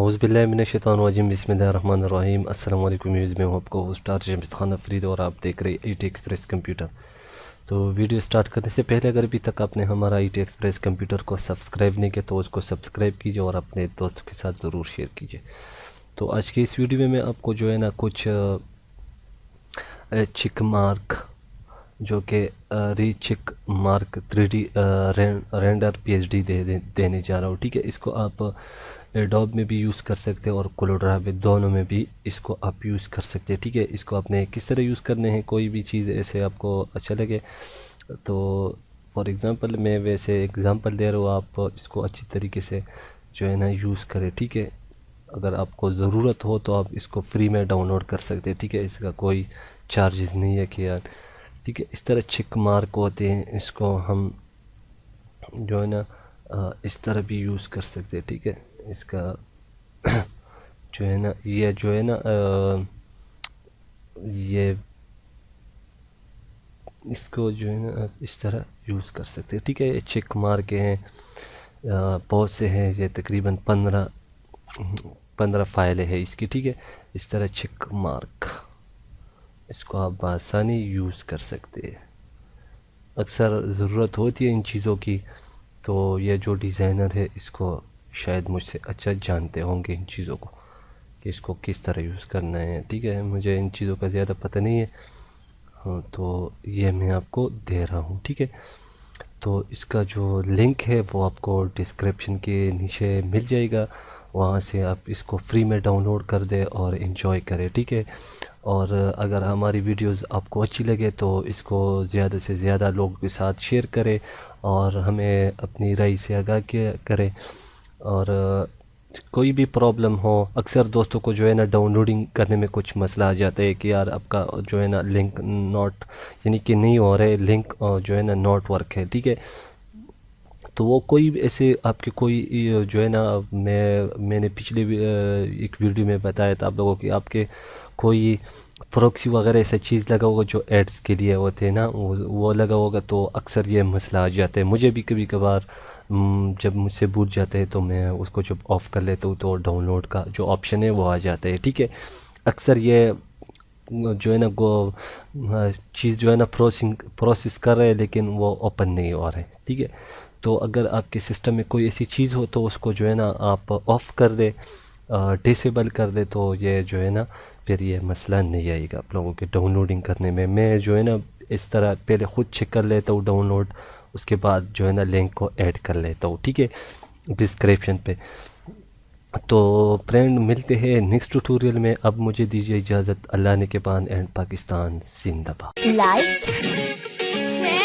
اعوذ باللہ من الشیطان الرجیم بسم اللہ الرحمن الرحیم۔ السلام علیکم ویوز، میں ہوں آپ کو ہوسٹ جمیل خان فرید اور آپ دیکھ رہے ای ٹی ایکسپریس کمپیوٹر۔ تو ویڈیو سٹارٹ کرنے سے پہلے اگر ابھی تک آپ نے ہمارا ای ٹی ایکسپریس کمپیوٹر کو سبسکرائب نہیں کیا تو اس کو سبسکرائب کیجیے اور اپنے دوستوں کے ساتھ ضرور شیئر کیجیے۔ تو آج کے اس ویڈیو میں آپ کو جو ہے نا کچھ چک مارک جو کہ ری چک مارک 3D رینڈر PhD دینے جا رہا ہوں، ٹھیک ہے۔ اس کو آپ ایڈوب میں بھی یوز کر سکتے ہیں اور کوروڈرا میں، دونوں میں بھی اس کو آپ یوز کر سکتے ہیں، ٹھیک ہے۔ اس کو آپ نے کس طرح یوز کرنے ہیں، کوئی بھی چیز ایسے آپ کو اچھا لگے تو فار ایگزامپل میں ویسے ایگزامپل دے رہا ہوں، آپ اس کو اچھی طریقے سے جو ہے نا یوز کریں، ٹھیک ہے۔ اگر آپ کو ضرورت ہو تو آپ اس کو فری میں ڈاؤن لوڈ کر سکتے ہیں، ٹھیک ہے۔ اس کا کوئی چارجز نہیں ہے کہ یار، ٹھیک ہے۔ اس طرح چک مارک ہوتے ہیں، اس کو ہم جو ہے نا اس طرح بھی یوز کر سکتے ہیں، ٹھیک ہے۔ اس کا جو ہے نا یہ جو ہے نا یہ اس کو جو ہے نا اس طرح یوز کر سکتے ہیں، ٹھیک ہے۔ یہ چیک مارک ہیں، بہت سے ہیں، یہ تقریباً 15 فائلیں ہیں اس کی، ٹھیک ہے۔ اس طرح چیک مارک اس کو آپ بآسانی یوز کر سکتے ہیں۔ اکثر ضرورت ہوتی ہے ان چیزوں کی، تو یہ جو ڈیزائنر ہے اس کو شاید مجھ سے اچھا جانتے ہوں گے ان چیزوں کو کہ اس کو کس طرح یوز کرنا ہے، ٹھیک ہے۔ مجھے ان چیزوں کا زیادہ پتہ نہیں ہے، ہاں، تو یہ میں آپ کو دے رہا ہوں، ٹھیک ہے۔ تو اس کا جو لنک ہے وہ آپ کو ڈسکرپشن کے نیچے مل جائے گا، وہاں سے آپ اس کو فری میں ڈاؤن لوڈ کر دیں اور انجوائے کریں، ٹھیک ہے۔ اور اگر ہماری ویڈیوز آپ کو اچھی لگے تو اس کو زیادہ سے زیادہ لوگوں کے ساتھ شیئر کریں اور ہمیں اپنی رائے سے آگاہ کریں۔ اور کوئی بھی پرابلم ہو، اکثر دوستوں کو جو ہے نا ڈاؤن لوڈنگ کرنے میں کچھ مسئلہ آ جاتا ہے کہ یار آپ کا جو ہے نا لنک ناٹ یعنی کہ نہیں ہو رہے، لنک جو ہے نا ناٹ ورک ہے، ٹھیک ہے۔ تو وہ کوئی ایسے آپ کے کوئی جو ہے نا میں نے پچھلے ایک ویڈیو میں بتایا تھا آپ لوگوں کی، آپ کے کوئی پروکسی وغیرہ ایسا چیز لگا ہوگا جو ایڈز کے لیے ہوتے ہیں نا، وہ لگا ہوگا تو اکثر یہ مسئلہ آ جاتا ہے۔ مجھے بھی کبھی کبھار جب مجھ سے بوجھ جاتے ہیں تو میں اس کو جب آف کر لیتا ہوں تو ڈاؤن لوڈ کا جو آپشن ہے وہ آ جاتا ہے، ٹھیک ہے۔ اکثر یہ جو ہے نا چیز جو ہے نا پروسیس کر رہے ہیں لیکن وہ اوپن نہیں ہو رہا ہے، ٹھیک ہے۔ تو اگر آپ کے سسٹم میں کوئی ایسی چیز ہو تو اس کو جو ہے نا آپ آف کر دیں، ڈسیبل کر دے، تو یہ جو ہے نا پھر یہ مسئلہ نہیں آئے گا آپ لوگوں کے ڈاؤن لوڈنگ کرنے میں۔ میں جو ہے نا اس طرح پہلے خود چیک کر لیتا ہوں ڈاؤن لوڈ، اس کے بعد جو ہے نا لنک کو ایڈ کر لیتا ہوں، ٹھیک ہے، ڈسکرپشن پہ۔ تو فرینڈ ملتے ہیں نیکسٹ ٹیوٹوریل میں، اب مجھے دیجیے اجازت۔ اللہ نے کے بان اینڈ پاکستان زندہ باد۔ Like, share